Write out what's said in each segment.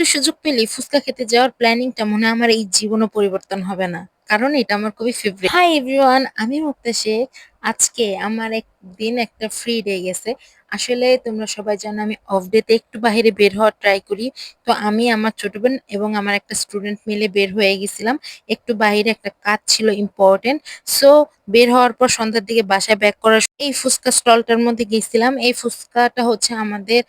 একটু সুযোগ পেলেই ফুচকা খেতে যাওয়ার প্ল্যানিংটা মনে হয় আমার এই জীবনও পরিবর্তন হবে না। কারণ এটা আমার খুবই ফেভারিট। হাই এভরিওয়ান, আমি মুক্তা শেখ। আজকে আমার একদিন একটা ফ্রি ডে গেছে। আসলে তোমরা সবাই জানো আমি অফ ডেতে একটু বাইরে বের হওয়ার ট্রাই করি। তো আমি আমার ছোট বোন এবং আমার একটা স্টুডেন্ট মিলে বের হয়ে গেছিলাম। একটু বাইরে একটা কাজ ছিল ইম্পর্টেন্ট। সো বের হওয়ার পর সন্ধ্যার দিকে বাসায় ব্যাক করার এই ফুচকা স্টলটার মধ্যে গেছিলাম। এই ফুচকাটা হচ্ছে আমাদের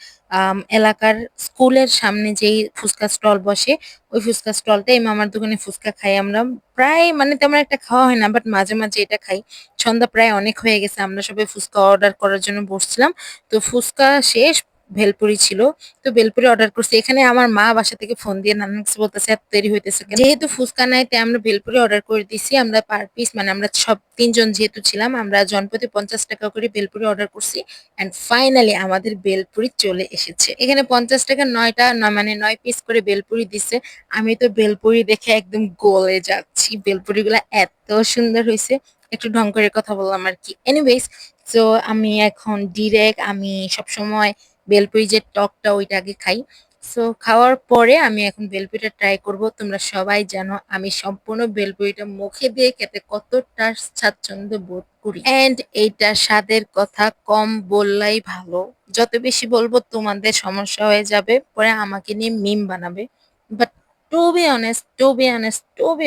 এলাকার স্কুলের সামনে যেই ফুচকা স্টল বসে, ওই ফুচকা স্টলটা এই মামার দোকানে ফুচকা খাই আমরা। প্রায় মানে তেমন একটা খাওয়া হয় না, বাট মাঝে মাঝে এটা খাই। সন্ধ্যা প্রায় অনেক হয়ে গেছে, আমরা সবাই ফুচকা অর্ডার করার জন্য বসছিলাম। তো ফুচকা শেষ, ভেলপুরি ছিল। তো ভেলপুরি অর্ডার করছি। এখানে আমার মা বাসা থেকে ফোন দিয়ে নানান কিছু বলতেছে, এত দেরি হইতেছে কেন? যেহেতু ফুচকা নাই তাই আমরা ভেলপুরি অর্ডার করে দিছি। আমরা পার পিস মানে আমরা সব তিনজন যেহেতু ছিলাম, আমরা জনপ্রতি 50 টাকা করে ভেলপুরি অর্ডার করছি। অ্যান্ড ফাইনালি আমাদের ভেলপুরি চলে এসেছে। এখানে 50 টাকা 9টা মানে 9 পিস করে ভেলপুরি দিছে। আমি তো ভেলপুরি দেখে একদম গলে যাচ্ছি। ভেলপুরিগুলা এত সুন্দর হয়েছে। একটু ঢং করে কথা বললাম আর কি। এনিওয়েজ, তো আমি এখন ডিরেক্ট আমি সবসময় ভেলপুরি যে টকটা ওইটা আগে খাই। সো খাওয়ার পরে আমি এখন ভেলপুরিটা ট্রাই করব। তোমরা সবাই জানো আমি সম্পূর্ণ ভেলপুরিটা মুখে দিয়ে খেতে কতটা স্বাচ্ছন্দ্য বোধ করি। এন্ড এইটা স্বাদের কথা কম বললাই ভালো। যত বেশি বলবো তোমাদের সমস্যা হয়ে যাবে, পরে আমাকে নিয়ে মিম বানাবে। বাট টু বি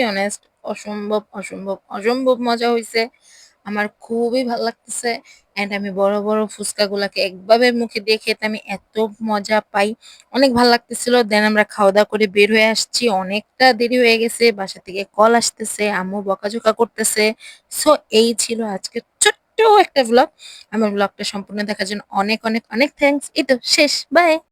অনেস্ট অসম্ভব অসম্ভব অসম্ভব মজা হয়েছে। আমার খুবই ভালো লাগতেছে। এন্ড আমি বড় বড় ফুচকা গুলাকে একভাবে মুখে দিয়ে খেতে আমি এত মজা পাই। অনেক ভালো লাগতেছিল। দেন আমরা খাওয়া দাওয়া করে বের হয়ে আসছি, অনেকটা দেরি হয়ে গেছে, বাসা থেকে কল আসতেছে, আম্মু বকাঝকা করতেছে। সো এই ছিল আজকে ছোট্ট একটা ব্লগ। আমার ব্লগটা সম্পূর্ণ দেখার জন্য অনেক অনেক অনেক থ্যাঙ্কস। এই তো শেষ, বাই।